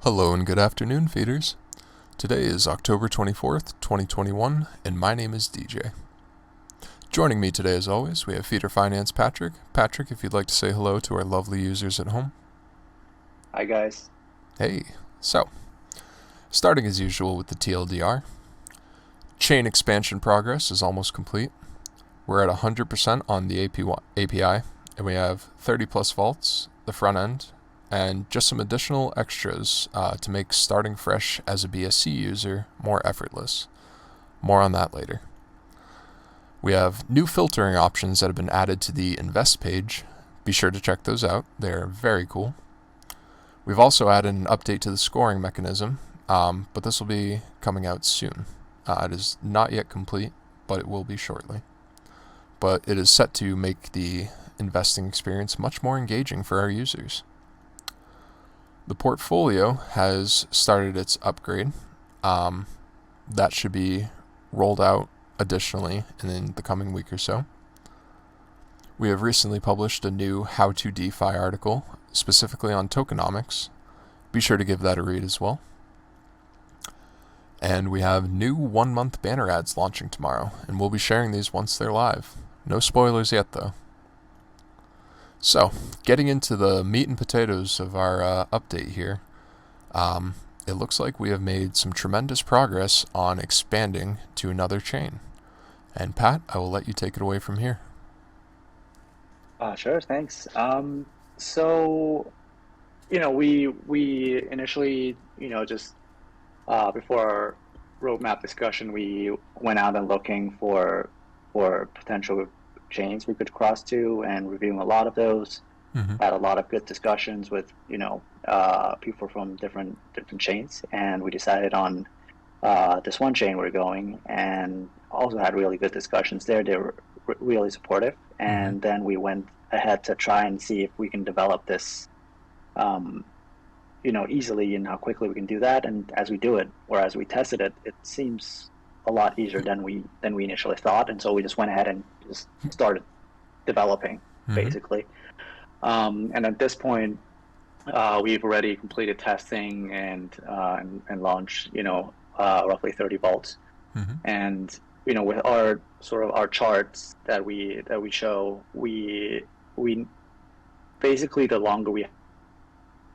Hello and good afternoon, feeders. Today is October 24th, 2021, and my name is DJ. Joining me today, as always, we have Feeder Finance Patrick. Patrick, if you'd like to say hello to our lovely users at home. Hi guys. Hey, so, starting as usual with the TLDR. Chain expansion progress is almost complete. We're at 100% on the API, and we have 30 plus vaults, the front end, and just some additional extras to make starting fresh as a BSC user more effortless. More on that later. We have new filtering options that have been added to the Invest page. Be sure to check those out. They're very cool. We've also added an update to the scoring mechanism, but this will be coming out soon. It is not yet complete, but it will be shortly. But it is set to make the investing experience much more engaging for our users. The portfolio has started its upgrade. That should be rolled out additionally in the coming week or so. We have recently published a new How to DeFi article, specifically on tokenomics. Be sure to give that a read as well. And we have new 1-month banner ads launching tomorrow, and we'll be sharing these once they're live. No spoilers yet, though. So, getting into the meat and potatoes of our update here, it looks like we have made some tremendous progress on expanding to another chain. And Pat, I will let you take it away from here. Sure, thanks. So we initially, just before our roadmap discussion, we went out and looking for potential chains we could cross to and reviewing a lot of those. Had a lot of good discussions with people from different chains, and we decided on this one chain we're going, and also had really good discussions there. They were really supportive, and then we went ahead to try and see if we can develop this easily and how quickly we can do that. And as we do it, or as we tested it, it seems a lot easier than we initially thought. And so we just went ahead and just started developing, basically. And at this point, we've already completed testing and launched, roughly 30 vaults. And with our our charts that we show, we basically, the longer we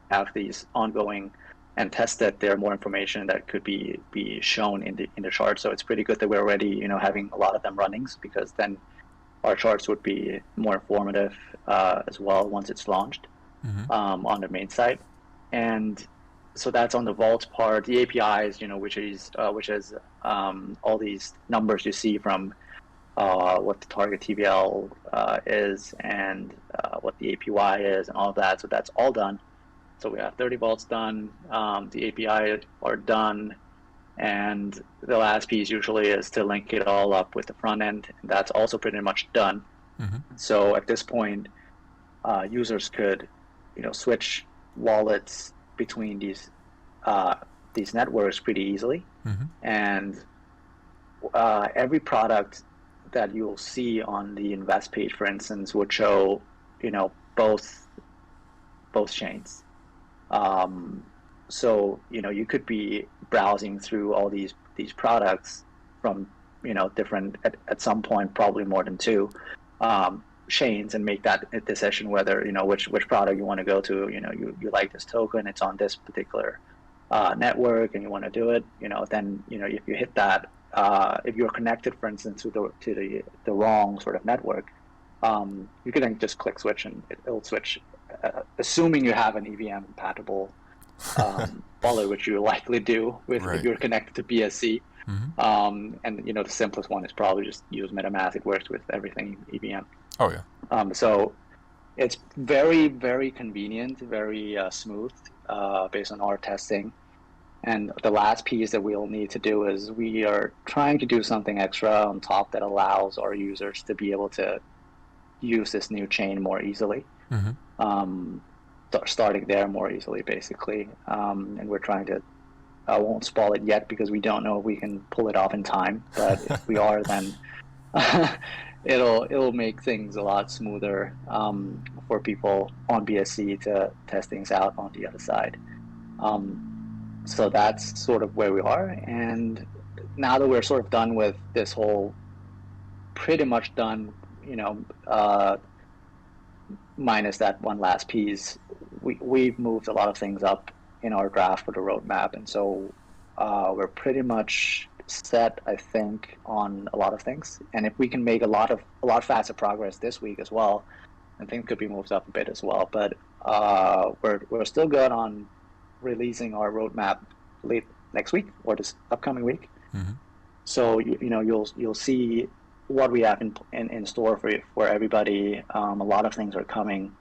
have these ongoing and tested, there more information that could be shown in the chart. So it's pretty good that we're already having a lot of them runnings, because then our charts would be more informative as well once it's launched on the main site. And so that's on the vault part. The APIs, which is all these numbers you see from what the target TVL is, and what the APY is, and all of that. So that's all done. So we have 30 vaults done. The API are done. And the last piece usually is to link it all up with the front end. And that's also pretty much done. So at this point, users could, switch wallets between these networks pretty easily. And every product that you'll see on the Invest page, for instance, would show, both chains. So you could be browsing through all these products from different, at some point probably more than two chains, and make that a decision whether which product you want to go to. You like this token, it's on this particular network, and you want to do it. Then if you hit that, if you're connected, for instance, to the wrong sort of network, you can then just click switch, and it'll switch, assuming you have an EVM compatible wallet, which you likely do if you're connected to BSC. And the simplest one is probably just use MetaMask. It works with everything EVM. Oh yeah. So it's very, very convenient, very smooth, based on our testing. And the last piece that we'll need to do is we are trying to do something extra on top that allows our users to be able to use this new chain more easily. Starting there more easily, basically. And we're trying to, I won't spoil it yet because we don't know if we can pull it off in time, but if we are, then it'll make things a lot smoother for people on BSC to test things out on the other side. So that's sort of where we are. And now that we're sort of done with this whole, pretty much done, minus that one last piece, we've moved a lot of things up in our draft for the roadmap, and so we're pretty much set, I think, on a lot of things. And if we can make a lot faster progress this week as well, I think could be moved up a bit as well. But we're still good on releasing our roadmap late next week or this upcoming week. Mm-hmm. So you'll see what we have in store for everybody. A lot of things are coming,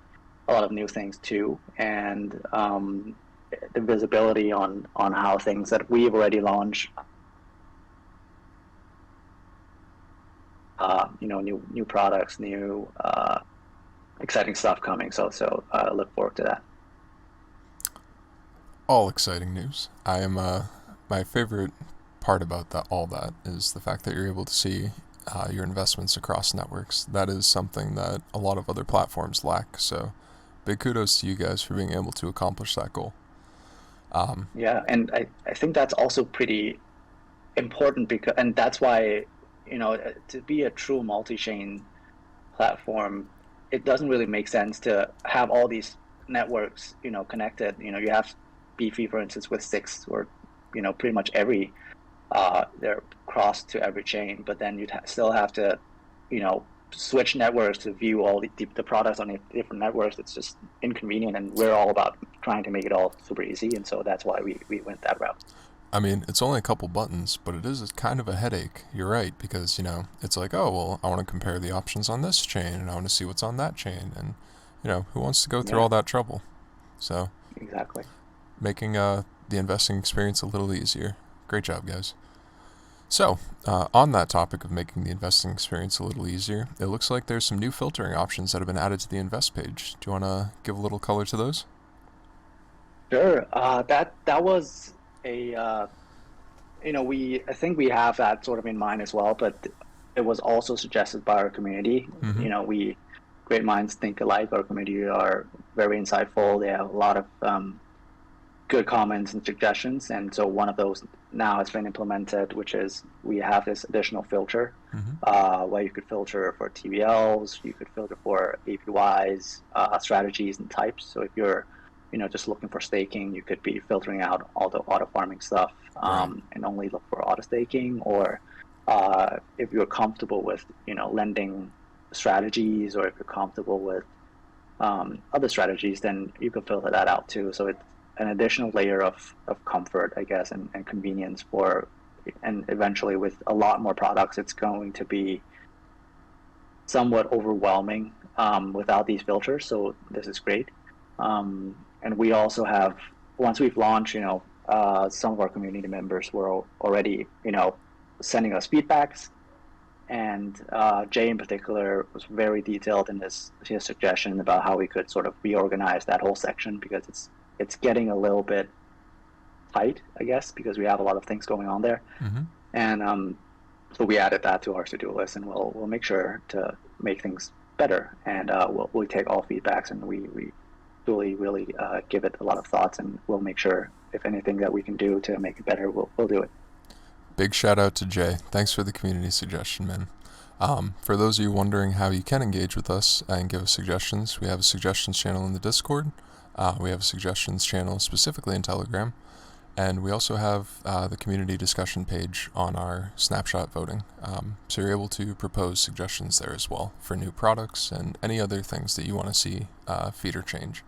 a lot of new things too, and the visibility on how things that we've already launched, new products, new exciting stuff coming. So look forward to that. All exciting news. I am my favorite part about all that is the fact that you're able to see your investments across networks. That is something that a lot of other platforms lack. So big kudos to you guys for being able to accomplish that goal. Yeah, and I think that's also pretty important, and that's why, to be a true multi-chain platform, it doesn't really make sense to have all these networks, connected. You have Beefy, for instance, with 6 or, pretty much every, they're crossed to every chain, but then you'd still have to, switch networks to view all the products on the different networks. It's just inconvenient, and we're all about trying to make it all super easy, and so that's why we went that route. I mean, it's only a couple buttons, but it is kind of a headache. You're right, because, it's like, oh, well, I want to compare the options on this chain, and I want to see what's on that chain, and, who wants to go through all that trouble? So, exactly. Making the investing experience a little easier. Great job, guys. So, on that topic of making the investing experience a little easier, it looks like there's some new filtering options that have been added to the invest page. Do you want to give a little color to those? Sure. That was a I think we have that sort of in mind as well, but it was also suggested by our community. Mm-hmm. We great minds think alike. Our community are very insightful. They have a lot of good comments and suggestions, and so one of those now has been implemented, which is we have this additional filter where you could filter for TVLs, you could filter for APYs, strategies, and types. So if you're just looking for staking, you could be filtering out all the auto farming stuff, and only look for auto staking. Or if you're comfortable with lending strategies, or if you're comfortable with other strategies, then you could filter that out too. So it's an additional layer of comfort, I guess, and convenience and eventually with a lot more products, it's going to be somewhat overwhelming without these filters. So this is great. And we also have, once we've launched, some of our community members were already, sending us feedbacks. And Jay in particular was very detailed in his suggestion about how we could sort of reorganize that whole section, because it's getting a little bit tight, I guess, because we have a lot of things going on there. Mm-hmm. And so we added that to our to-do list, and we'll make sure to make things better. And we'll take all feedbacks, and we really give it a lot of thoughts, and we'll make sure if anything that we can do to make it better, we'll do it. Big shout out to Jay. Thanks for the community suggestion, man. For those of you wondering how you can engage with us and give us suggestions, we have a suggestions channel in the Discord. We have a suggestions channel specifically in Telegram. And we also have the community discussion page on our snapshot voting. So you're able to propose suggestions there as well for new products and any other things that you want to see feed or change.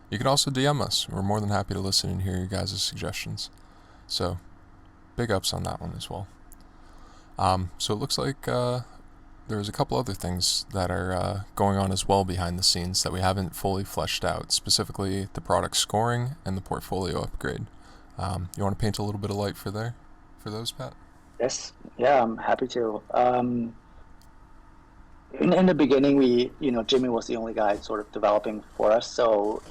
You can also DM us. We're more than happy to listen and hear your guys' suggestions. So big ups on that one as well. So it looks like there's a couple other things that are going on as well behind the scenes that we haven't fully fleshed out, specifically the product scoring and the portfolio upgrade. You want to paint a little bit of light for those, Pat? Yes, yeah, I'm happy to. In the beginning, Jimmy was the only guy sort of developing for us. So,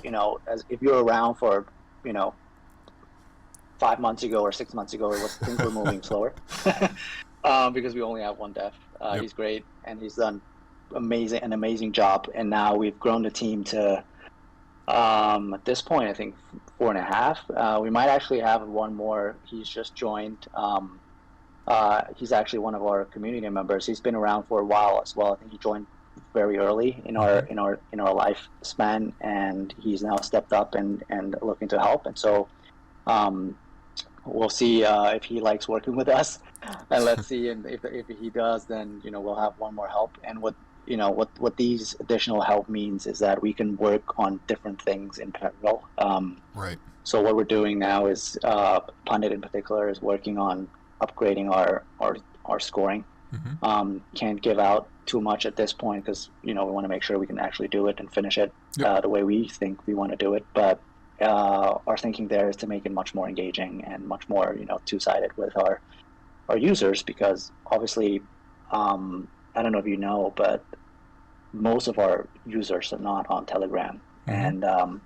as if you're around for, 5 months ago or 6 months ago, things were moving slower because we only have one dev. Yep. He's great, and he's done an amazing job. And now we've grown the team to At this point, I think 4.5. We might actually have one more. He's just joined. He's actually one of our community members. He's been around for a while as well. I think he joined very early in our Mm-hmm. lifespan, and he's now stepped up and looking to help. And so um, we'll see if he likes working with us, and let's see. And if he does, then we'll have one more help. And what these additional help means is that we can work on different things in parallel. Right. So what we're doing now is Pundit in particular is working on upgrading our scoring. Mm-hmm. Can't give out too much at this point because we want to make sure we can actually do it and finish it Yep. the way we think we want to do it. But our thinking there is to make it much more engaging and much more two-sided with our users, because obviously I don't know if you know, but most of our users are not on Telegram, Mm-hmm. and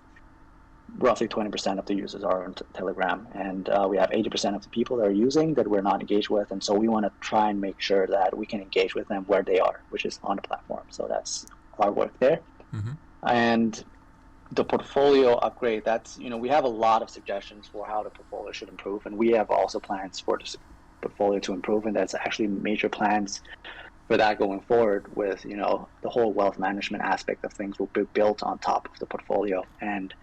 roughly 20% of the users are on Telegram, and we have 80% of the people that are using that we're not engaged with, and so we want to try and make sure that we can engage with them where they are, which is on the platform. So that's our work there. Mm-hmm. And the portfolio upgrade, that's we have a lot of suggestions for how the portfolio should improve, and we have also plans for the portfolio to improve, and that's actually major plans for that going forward, with the whole wealth management aspect of things will be built on top of the portfolio. And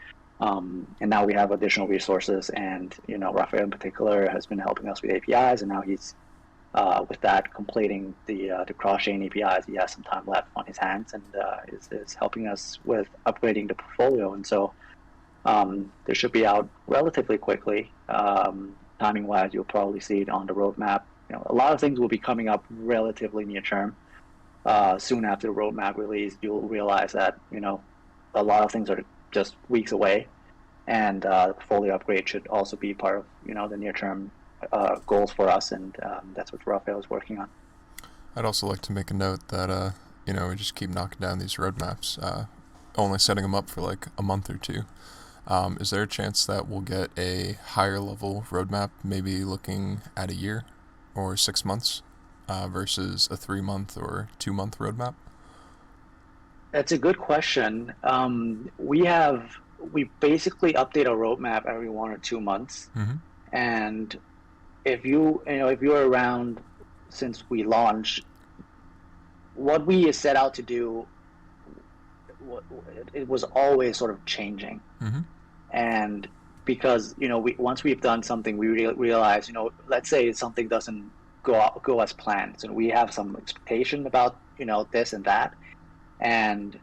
now we have additional resources, and Raphael in particular has been helping us with APIs, and now he's with that completing the cross-chain APIs. He has some time left on his hands, and is helping us with upgrading the portfolio. And so there should be out relatively quickly. Timing wise, you'll probably see it on the roadmap. A lot of things will be coming up relatively near term. Soon after the roadmap release, you'll realize that a lot of things are just weeks away, and the portfolio upgrade should also be part of the near term goals for us, and that's what Raphael is working on. I'd also like to make a note that we just keep knocking down these roadmaps, only setting them up for like a month or two. Is there a chance that we'll get a higher level roadmap, maybe looking at a year or 6 months, versus a 3 month or 2 month roadmap? That's a good question. We basically update our roadmap every 1 or 2 months, Mm-hmm. and if you're around since we launched, what we set out to do, it was always sort of changing. Mm-hmm. And because once we've done something, we realize, let's say something doesn't go as planned, so we have some expectation about this and that, and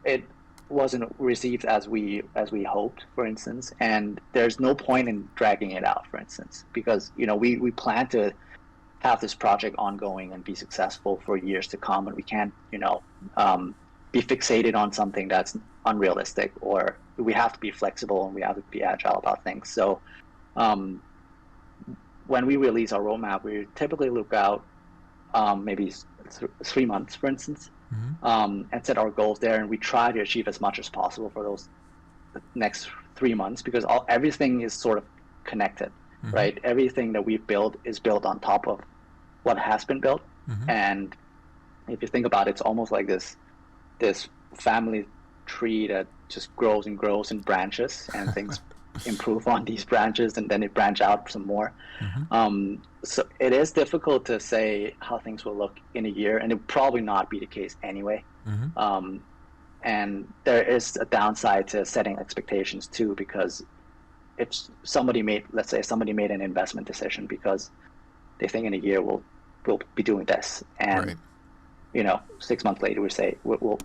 it wasn't received as we hoped, for instance. And there's no point in dragging it out, for instance, because we plan to have this project ongoing and be successful for years to come, and we can't be fixated on something that's unrealistic, or we have to be flexible and we have to be agile about things. So um, when we release our roadmap, we typically look out maybe 3 months, for instance, Mm-hmm. and set our goals there, and we try to achieve as much as possible for those next 3 months, because everything is sort of connected, Mm-hmm. right? Everything that we've built is built on top of what has been built. Mm-hmm. And if you think about it, it's almost like this family tree that just grows and grows in branches, and things improve on these branches, and then they branch out some more. Mm-hmm. So it is difficult to say how things will look in a year, and it will probably not be the case anyway. Mm-hmm. Um, and there is a downside to setting expectations too, because if let's say somebody made an investment decision because they think in a year we'll be doing this, and Right. 6 months later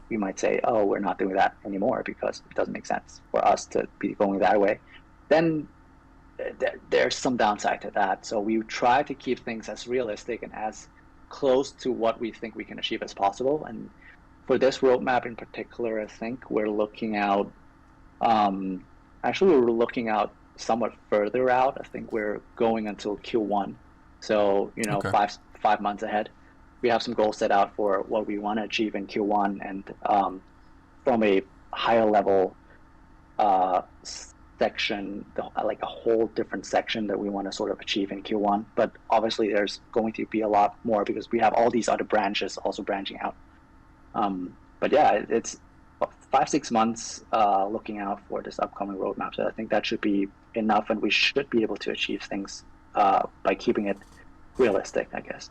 we might say, oh, we're not doing that anymore because it doesn't make sense for us to be going that way. Then there's some downside to that. So we try to keep things as realistic and as close to what we think we can achieve as possible. And for this roadmap in particular, I think we're looking out. Actually, we're looking out somewhat further out. I think we're going until Q1. So Okay. 5 months ahead. We have some goals set out for what we want to achieve in Q1, and from a higher level uh, section, like a whole different section that we want to sort of achieve in Q1. But obviously, there's going to be a lot more because we have all these other branches also branching out. But yeah, it's 5 6 months looking out for this upcoming roadmap. So I think that should be enough, and we should be able to achieve things by keeping it realistic, I guess.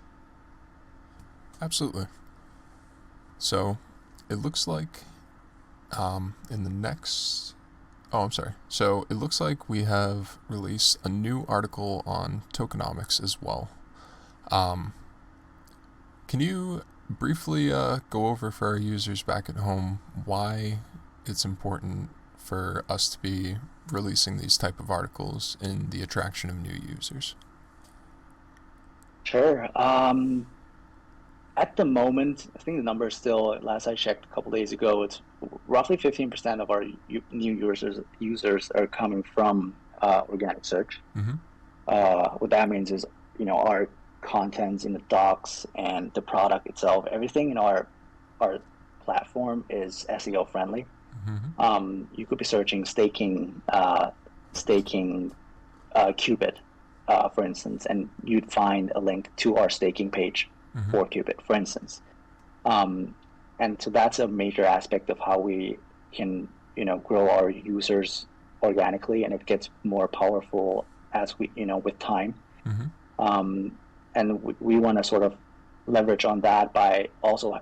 Absolutely. So it looks like in the next. Oh, I'm sorry. So it looks like we have released a new article on tokenomics as well. Can you briefly go over for our users back at home why it's important for us to be releasing these type of articles in the attraction of new users? Sure. At the moment, I think the number is still, last I checked a couple days ago, it's roughly 15% of our new users are coming from organic search. Mm-hmm. What that means is, our contents in the docs and the product itself, everything in our platform is SEO friendly. Mm-hmm. You could be searching staking Qubit, for instance, and you'd find a link to our staking page Mm-hmm. for Qubit, for instance. And so that's a major aspect of how we can, grow our users organically, and it gets more powerful as we, with time. Mm-hmm. And we want to sort of leverage on that by also,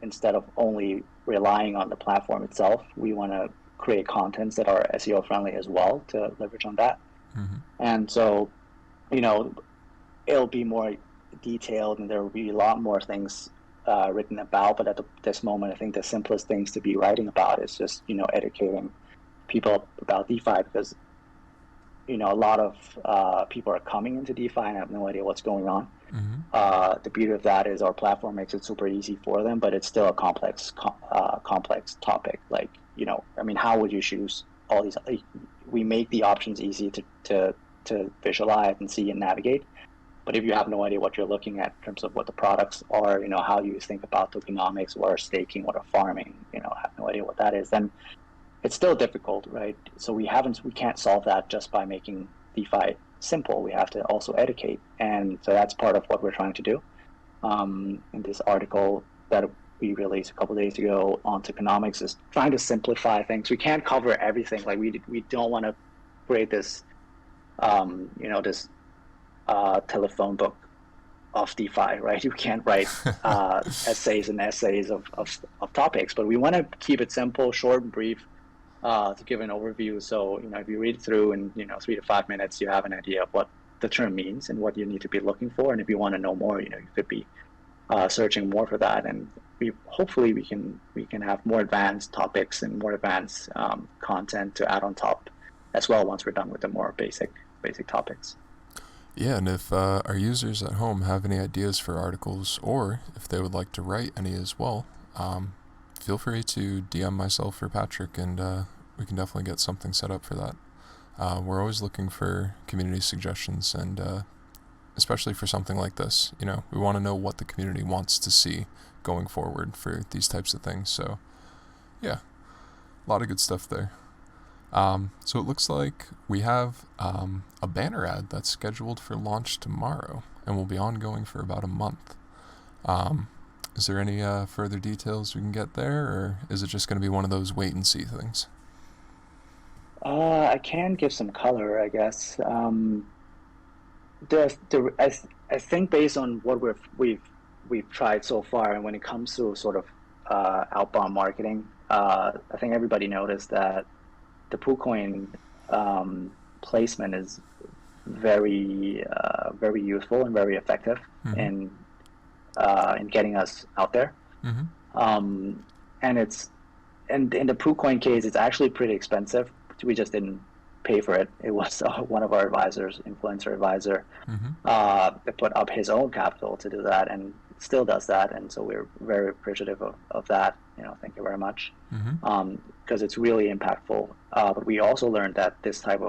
instead of only relying on the platform itself, we want to create contents that are SEO friendly as well to leverage on that. Mm-hmm. And so, it'll be more detailed, and there will be a lot more things written about. But at this moment, I think the simplest things to be writing about is just, educating people about DeFi, because, a lot of people are coming into DeFi and have no idea what's going on. Mm-hmm. The beauty of that is our platform makes it super easy for them, but it's still a complex topic. Like, how would you choose all these? We make the options easy to visualize and see and navigate. But if you have no idea what you're looking at in terms of what the products are, how you think about tokenomics, what are staking, what are farming, have no idea what that is, then it's still difficult, right? So we can't solve that just by making DeFi simple. We have to also educate. And so that's part of what we're trying to do. In this article that we released a couple of days ago on tokenomics is trying to simplify things. We can't cover everything. Like we don't want to create this, this telephone book of DeFi, right? You can't write essays and essays of topics, but we want to keep it simple, short and brief, to give an overview. So, if you read through in, 3 to 5 minutes, you have an idea of what the term means and what you need to be looking for. And if you want to know more, you could be searching more for that. And hopefully we can have more advanced topics and more advanced content to add on top as well once we're done with the more basic topics. Yeah, and if our users at home have any ideas for articles, or if they would like to write any as well, feel free to DM myself or Patrick, and we can definitely get something set up for that. We're always looking for community suggestions, and especially for something like this, we want to know what the community wants to see going forward for these types of things. So, yeah, a lot of good stuff there. So it looks like we have a banner ad that's scheduled for launch tomorrow and will be ongoing for about a month. Is there any further details we can get there, or is it just going to be one of those wait and see things? I can give some color, I guess. I think based on what we've tried so far, and when it comes to sort of outbound marketing, I think everybody noticed that the PooCoin placement is very useful and very effective Mm-hmm. in getting us out there. Mm-hmm. And in the PooCoin case, it's actually pretty expensive. We just didn't pay for it. It was one of our advisors, influencer advisor, Mm-hmm. that put up his own capital to do that, and still does that. And so we're very appreciative of that. Thank you very much. Mm-hmm. Because it's really impactful. But we also learned that this type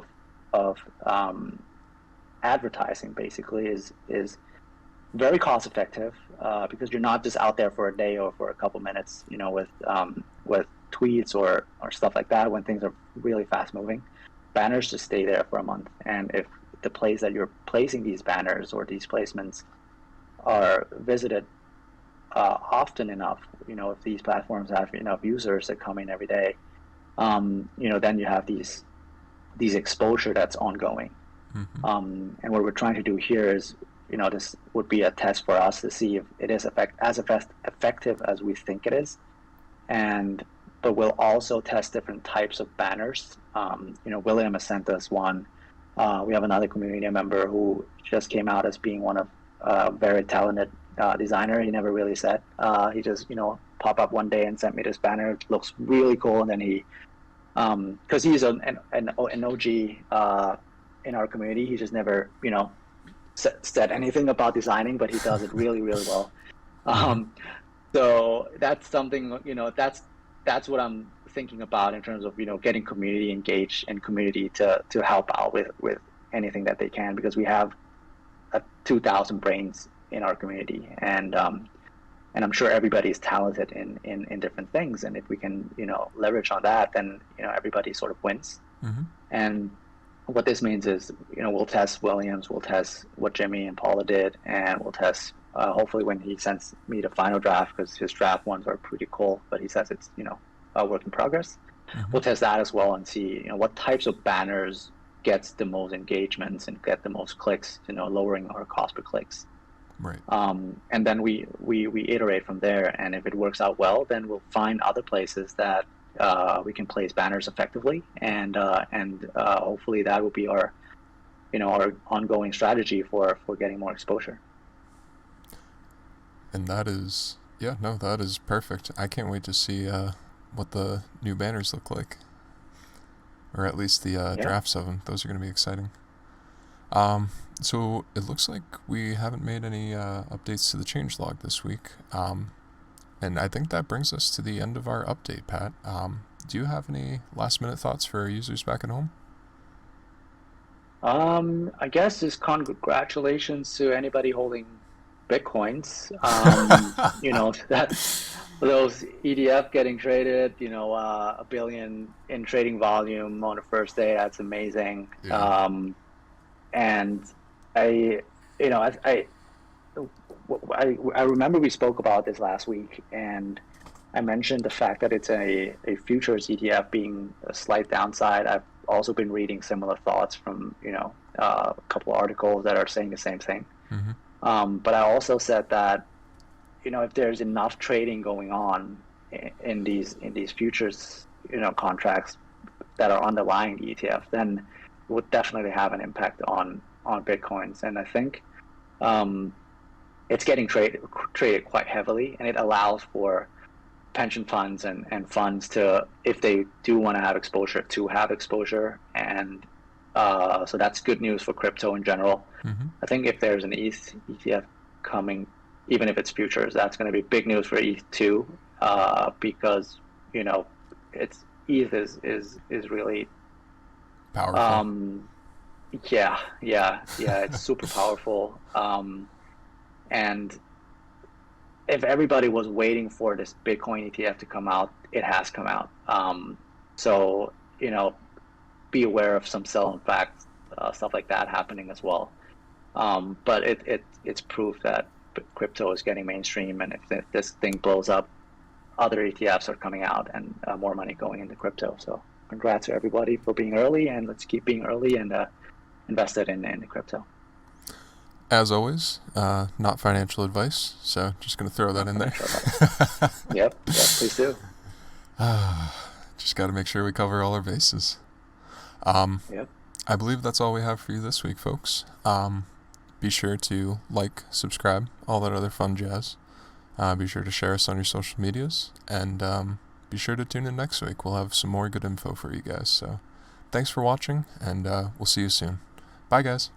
of advertising basically is very cost effective, because you're not just out there for a day or for a couple minutes, with tweets or stuff like that. When things are really fast moving, banners just stay there for a month. And if the place that you're placing these banners or these placements are visited often enough, if these platforms have enough users that come in every day, then you have these exposure that's ongoing. Mm-hmm. And what we're trying to do here is, this would be a test for us to see if it is effective as we think it is. And but we'll also test different types of banners. William has sent us one. We have another community member who just came out as being one of very talented designer. He never really said. He just pop up one day and sent me this banner. It looks really cool, and then he because he's an OG in our community. He just never said anything about designing, but he does it really really well. So that's something that's what I'm thinking about in terms of getting community engaged and community to help out with anything that they can, because we have 2,000 brains in our community, and I'm sure everybody is talented in different things, and if we can leverage on that, then everybody sort of wins. Mm-hmm. And what this means is we'll test Williams, we'll test what Jimmy and Paula did, and we'll test hopefully when he sends me the final draft, because his draft ones are pretty cool, but he says it's a work in progress. Mm-hmm. We'll test that as well and see what types of banners gets the most engagements and get the most clicks, lowering our cost per clicks. Right. And then we iterate from there, and if it works out well, then we'll find other places that we can place banners effectively, and hopefully that will be our our ongoing strategy for getting more exposure. And that is perfect. I can't wait to see what the new banners look like, or at least the drafts of them. Those are going to be exciting. So it looks like we haven't made any updates to the changelog this week, and I think that brings us to the end of our update, Pat. Do you have any last minute thoughts for our users back at home? I guess just congratulations to anybody holding Bitcoins. That those ETF getting traded, $1 billion in trading volume on the first day. That's amazing. Yeah. And I remember we spoke about this last week, and I mentioned the fact that it's a futures ETF being a slight downside. I've also been reading similar thoughts from a couple of articles that are saying the same thing. Mm-hmm. But I also said that if there's enough trading going on in these futures contracts that are underlying the ETF, then it would definitely have an impact on Bitcoins. And I think it's getting traded quite heavily, and it allows for pension funds and funds to, if they do want to have exposure, and so that's good news for crypto in general. Mm-hmm. I think if there's an ETH ETF coming, even if it's futures, that's going to be big news for ETH too, because it's ETH is really powerful. It's super powerful. And if everybody was waiting for this Bitcoin ETF to come out, it has come out. So be aware of some sell and fact stuff like that happening as well. But it's proof that crypto is getting mainstream, and if this thing blows up, other ETFs are coming out, and more money going into crypto. So congrats to everybody for being early, and let's keep being early and invested in crypto. As always, not financial advice, so just going to throw that in there. Yep, please do. Just got to make sure we cover all our bases. Yep. I believe that's all we have for you this week, folks. Be sure to like, subscribe, all that other fun jazz. Be sure to share us on your social medias, and be sure to tune in next week. We'll have some more good info for you guys. So thanks for watching, and we'll see you soon. Bye, guys.